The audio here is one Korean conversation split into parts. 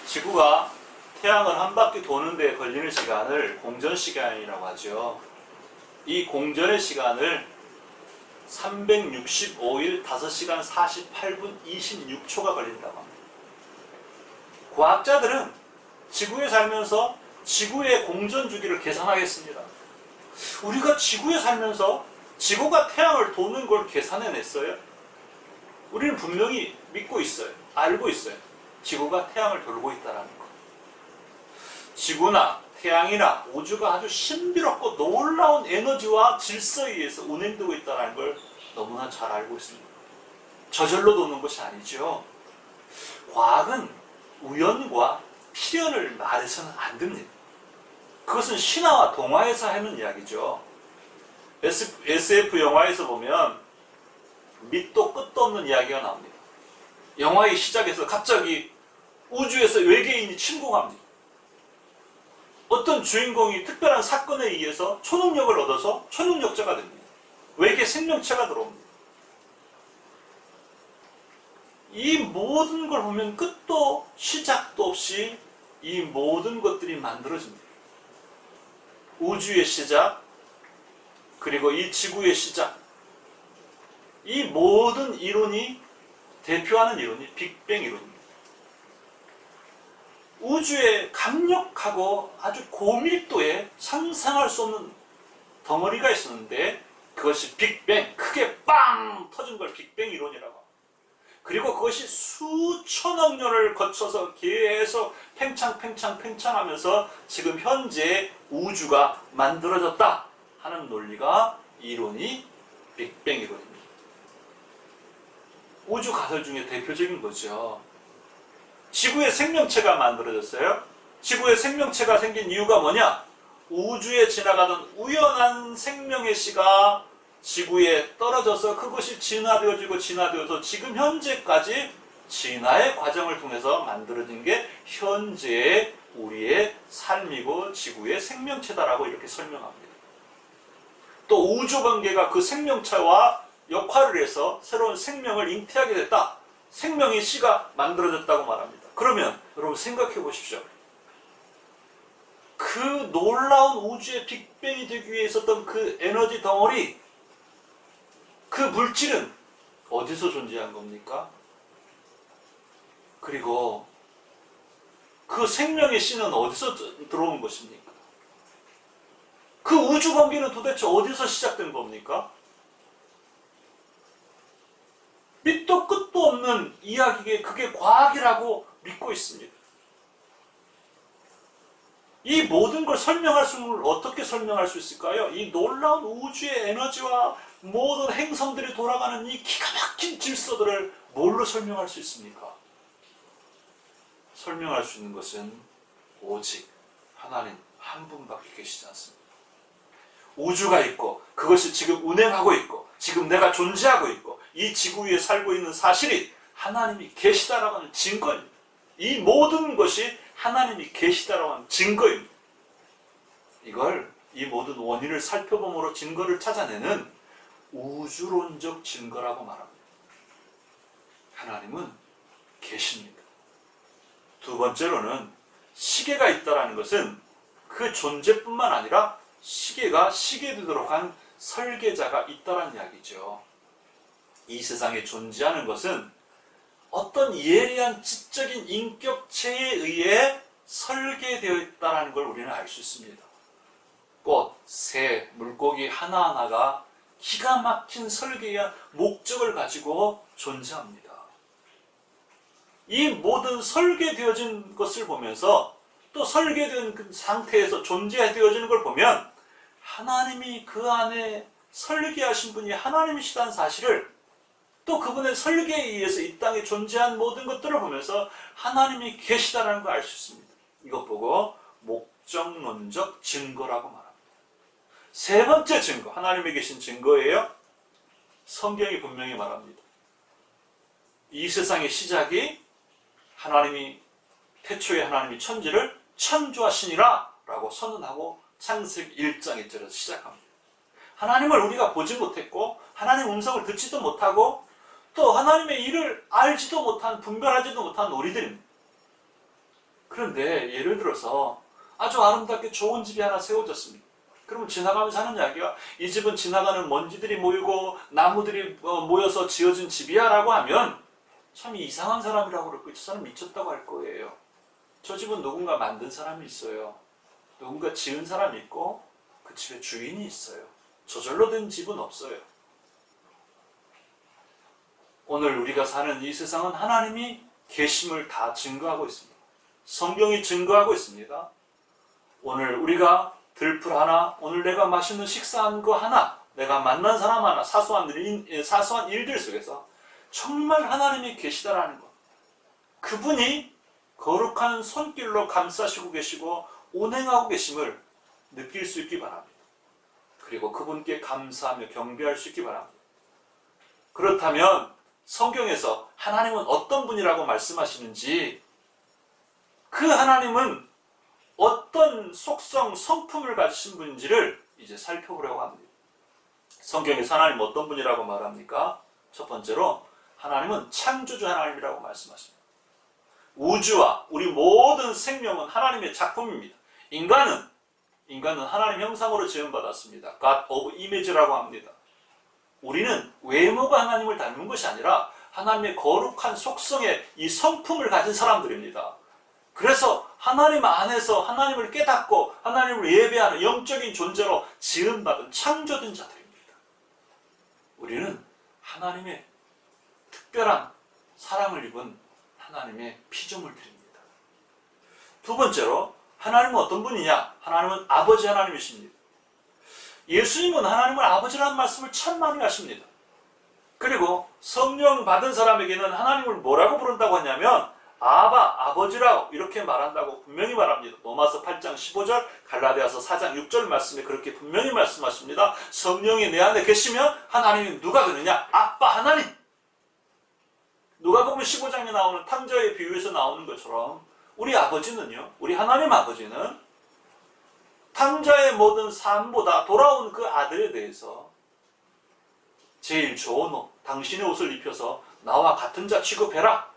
지구가 태양을 한 바퀴 도는 데 걸리는 시간을 공전시간이라고 하죠. 이 공전의 시간을 365일 5시간 48분 26초가 걸린다고 합니다. 과학자들은 지구에 살면서 지구의 공전 주기를 계산하겠습니다. 우리가 지구에 살면서 지구가 태양을 도는 걸 계산해냈어요? 우리는 분명히 믿고 있어요. 알고 있어요. 지구가 태양을 돌고 있다는 거. 지구나 태양이나 우주가 아주 신비롭고 놀라운 에너지와 질서에 의해서 운행되고 있다는 걸 너무나 잘 알고 있습니다. 저절로 도는 것이 아니죠. 과학은 우연과 필연을 말해서는 안 됩니다. 그것은 신화와 동화에서 하는 이야기죠. SF 영화에서 보면 밑도 끝도 없는 이야기가 나옵니다. 영화의 시작에서 갑자기 우주에서 외계인이 침공합니다. 어떤 주인공이 특별한 사건에 의해서 초능력을 얻어서 초능력자가 됩니다. 외계 생명체가 들어옵니다. 이 모든 걸 보면 끝도 시작도 없이 이 모든 것들이 만들어집니다. 우주의 시작, 그리고 이 지구의 시작, 이 모든 이론이 대표하는 이론이 빅뱅 이론입니다. 우주에 강력하고 아주 고밀도의 상상할 수 없는 덩어리가 있었는데 그것이 빅뱅, 크게 빵 터진 걸 빅뱅 이론이라고 합니다. 그리고 그것이 수천억 년을 거쳐서 계속 팽창하면서 지금 현재 우주가 만들어졌다 하는 논리가 이론이 빅뱅 이론입니다. 우주 가설 중에 대표적인 거죠. 지구의 생명체가 만들어졌어요. 지구의 생명체가 생긴 이유가 뭐냐? 우주에 지나가던 우연한 생명의 씨가 지구에 떨어져서 그것이 진화되어서 지금 현재까지 진화의 과정을 통해서 만들어진 게 현재의 우리의 삶이고 지구의 생명체다라고 이렇게 설명합니다. 또 우주 번개가 그 생명체와 역할을 해서 새로운 생명을 잉태하게 됐다. 생명의 씨가 만들어졌다고 말합니다. 그러면 여러분 생각해 보십시오. 그 놀라운 우주의 빅뱅이 되기 위해 있었던 그 에너지 덩어리, 그 물질은 어디서 존재한 겁니까? 그리고 그 생명의 씨는 어디서 들어온 것입니까? 그 우주 번개는 도대체 어디서 시작된 겁니까? 밑도 끝도 없는 이야기에 그게 과학이라고 믿고 있습니다. 이 모든 걸 어떻게 설명할 수 있을까요? 이 놀라운 우주의 에너지와 모든 행성들이 돌아가는 이 기가 막힌 질서들을 뭘로 설명할 수 있습니까? 설명할 수 있는 것은 오직 하나님 한 분밖에 계시지 않습니다. 우주가 있고 그것이 지금 운행하고 있고 지금 내가 존재하고 있고 이 지구 위에 살고 있는 사실이 하나님이 계시다라고 하는 증거입니다. 이 모든 것이 하나님이 계시다라고 하는 증거입니다. 이 모든 원인을 살펴봄으로 증거를 찾아내는 우주론적 증거라고 말합니다. 하나님은 계십니다. 두 번째로는 시계가 있다는 것은 그 존재뿐만 아니라 시계가 시계되도록 한 설계자가 있다는 이야기죠. 이 세상에 존재하는 것은 어떤 예리한 지적인 인격체에 의해 설계되어 있다는 걸 우리는 알 수 있습니다. 꽃, 새, 물고기 하나하나가 기가 막힌 설계와 목적을 가지고 존재합니다. 이 모든 설계되어진 것을 보면서 또 설계된 그 상태에서 존재되어지는 걸 보면 하나님이 그 안에 설계하신 분이 하나님이시다는 사실을 또 그분의 설계에 의해서 이 땅에 존재한 모든 것들을 보면서 하나님이 계시다는 걸 알 수 있습니다. 이것 보고 목적론적 증거라고 말합니다. 세 번째 증거, 하나님이 계신 증거예요. 성경이 분명히 말합니다. 이 세상의 시작이 태초에 하나님이 천지를 창조하시니라 라고 선언하고 창세기 1장 1절에서 시작합니다. 하나님을 우리가 보지 못했고 하나님의 음성을 듣지도 못하고 또 하나님의 일을 알지도 못한, 분별하지도 못한 우리들입니다. 그런데 예를 들어서 아주 아름답게 좋은 집이 하나 세워졌습니다. 그러면 지나가면서 하는 이야기가 이 집은 지나가는 먼지들이 모이고 나무들이 모여서 지어진 집이야 라고 하면 참 이상한 사람이라고 그럴 거예요. 저 사람 미쳤다고 할 거예요. 저 집은 누군가 만든 사람이 있어요. 누군가 지은 사람이 있고 그 집에 주인이 있어요. 저절로 된 집은 없어요. 오늘 우리가 사는 이 세상은 하나님이 계심을 다 증거하고 있습니다. 성경이 증거하고 있습니다. 오늘 우리가 들풀 하나, 오늘 내가 맛있는 식사한 거 하나, 내가 만난 사람 하나, 사소한 일들 속에서 정말 하나님이 계시다라는 것. 그분이 거룩한 손길로 감싸시고 계시고 운행하고 계심을 느낄 수 있기 바랍니다. 그리고 그분께 감사하며 경배할 수 있기 바랍니다. 그렇다면 성경에서 하나님은 어떤 분이라고 말씀하시는지, 그 하나님은 어떤 속성, 성품을 가지신 분인지를 이제 살펴보려고 합니다. 성경에서 하나님 어떤 분이라고 말합니까? 첫 번째로 하나님은 창조주 하나님이라고 말씀하십니다. 우주와 우리 모든 생명은 하나님의 작품입니다. 인간은 하나님 형상으로 지음받았습니다. God of Image라고 합니다. 우리는 외모가 하나님을 닮은 것이 아니라 하나님의 거룩한 속성의 이 성품을 가진 사람들입니다. 그래서 하나님 안에서 하나님을 깨닫고 하나님을 예배하는 영적인 존재로 지음받은 창조된 자들입니다. 우리는 하나님의 특별한 사랑을 입은 하나님의 피조물들입니다. 두 번째로 하나님은 어떤 분이냐? 하나님은 아버지 하나님이십니다. 예수님은 하나님을 아버지라는 말씀을 참 많이 하십니다. 그리고 성령 받은 사람에게는 하나님을 뭐라고 부른다고 하냐면 아바, 아버지라고 이렇게 말한다고 분명히 말합니다. 로마서 8장 15절, 갈라디아서 4장 6절 말씀에 그렇게 분명히 말씀하십니다. 성령이 내 안에 계시면 하나님이 누가 되느냐? 아빠 하나님. 누가복음 15장에 나오는 탕자의 비유에서 나오는 것처럼 우리 아버지는요, 우리 하나님 아버지는 탕자의 모든 삶보다 돌아온 그 아들에 대해서 제일 좋은 옷, 당신의 옷을 입혀서 나와 같은 자 취급해라.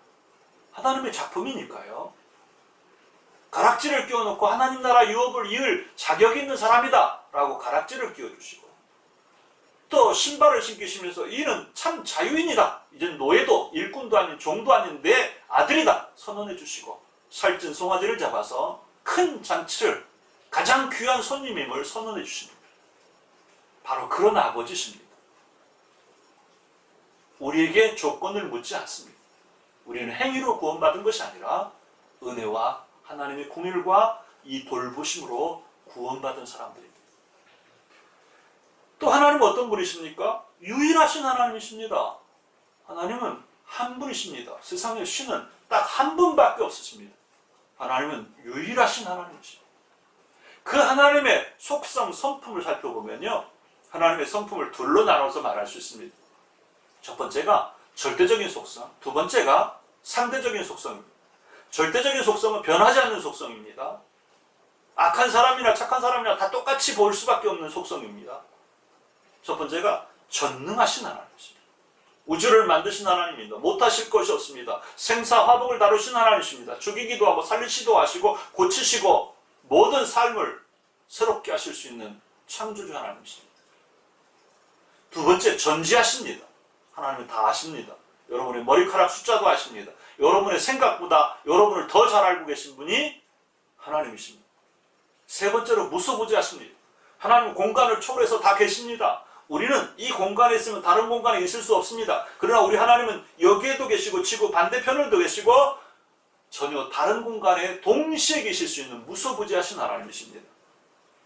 하나님의 작품이니까요. 가락지를 끼워놓고 하나님 나라 유업을 이을 자격 있는 사람이다 라고 가락지를 끼워주시고, 또 신발을 신기시면서 이는 참 자유인이다, 이젠 노예도 일꾼도 아닌 종도 아닌 내 아들이다 선언해 주시고, 살찐 송아지를 잡아서 큰 잔치를, 가장 귀한 손님임을 선언해 주십니다. 바로 그런 아버지십니다. 우리에게 조건을 묻지 않습니다. 우리는 행위로 구원받은 것이 아니라 은혜와 하나님의 긍휼과 이 돌보심으로 구원받은 사람들입니다. 또 하나님은 어떤 분이십니까? 유일하신 하나님이십니다. 하나님은 한 분이십니다. 세상에 신은 딱 한 분밖에 없으십니다. 하나님은 유일하신 하나님이십니다. 그 하나님의 속성, 성품을 살펴보면요, 하나님의 성품을 둘로 나눠서 말할 수 있습니다. 첫 번째가 절대적인 속성, 두 번째가 상대적인 속성입니다. 절대적인 속성은 변하지 않는 속성입니다. 악한 사람이나 착한 사람이나 다 똑같이 보일 수밖에 없는 속성입니다. 첫 번째가 전능하신 하나님이십니다. 우주를 만드신 하나님입니다. 못하실 것이 없습니다. 생사화복을 다루신 하나님이십니다. 죽이기도 하고 살리시기도 하시고 고치시고 모든 삶을 새롭게 하실 수 있는 창조주 하나님이십니다. 두 번째, 전지하십니다. 하나님은 다 아십니다. 여러분의 머리카락 숫자도 아십니다. 여러분의 생각보다 여러분을 더 잘 알고 계신 분이 하나님이십니다. 세 번째로 무소부지하십니다. 하나님은 공간을 초월해서 다 계십니다. 우리는 이 공간에 있으면 다른 공간에 있을 수 없습니다. 그러나 우리 하나님은 여기에도 계시고 지구 반대편에도 계시고 전혀 다른 공간에 동시에 계실 수 있는 무소부지하신 하나님이십니다.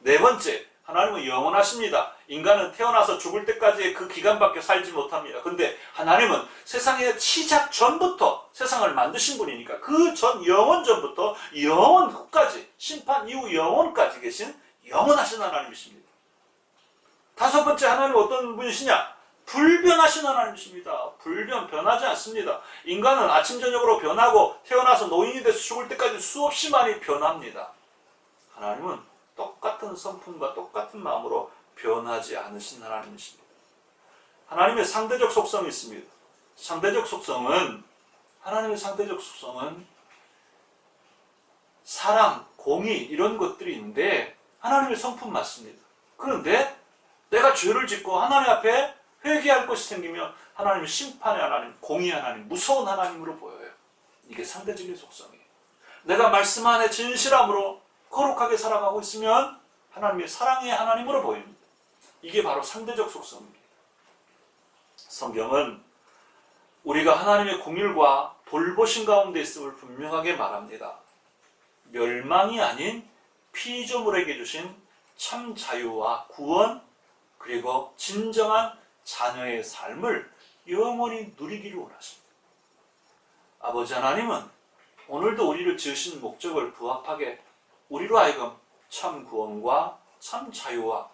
네 번째, 하나님은 영원하십니다. 인간은 태어나서 죽을 때까지의 그 기간밖에 살지 못합니다. 그런데 하나님은 세상의 시작 전부터 세상을 만드신 분이니까 그 전 영원 전부터 영원 후까지, 심판 이후 영원까지 계신 영원하신 하나님이십니다. 다섯 번째, 하나님은 어떤 분이시냐? 불변하신 하나님이십니다. 변하지 않습니다. 인간은 아침 저녁으로 변하고 태어나서 노인이 돼서 죽을 때까지 수없이 많이 변합니다. 하나님은 똑같은 성품과 똑같은 마음으로 변하지 않으신 하나님이십니다. 하나님의 상대적 속성이 있습니다. 하나님의 상대적 속성은 사랑, 공의 이런 것들이 있는데 하나님의 성품 맞습니다. 그런데 내가 죄를 짓고 하나님 앞에 회개할 것이 생기면 하나님은 심판의 하나님, 공의의 하나님, 무서운 하나님으로 보여요. 이게 상대적인 속성이에요. 내가 말씀 안에 진실함으로 거룩하게 살아가고 있으면 하나님의 사랑의 하나님으로 보입니다. 이게 바로 상대적 속성입니다. 성경은 우리가 하나님의 공율과 돌보신 가운데 있음을 분명하게 말합니다. 멸망이 아닌 피조물에게 주신 참 자유와 구원, 그리고 진정한 자녀의 삶을 영원히 누리기를 원하십니다. 아버지 하나님은 오늘도 우리를 지으신 목적을 부합하게 우리로 하여금 참 구원과 참 자유와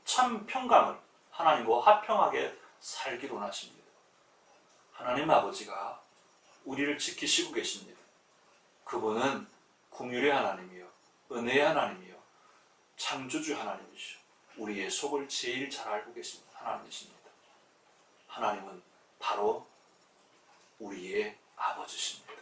참 평강을 하나님과 화평하게 살기를 원하십니다. 하나님 아버지가 우리를 지키시고 계십니다. 그분은 긍휼의 하나님이요, 은혜의 하나님이요, 창조주 하나님이시오. 우리의 속을 제일 잘 알고 계신 하나님이십니다. 하나님은 바로 우리의 아버지십니다.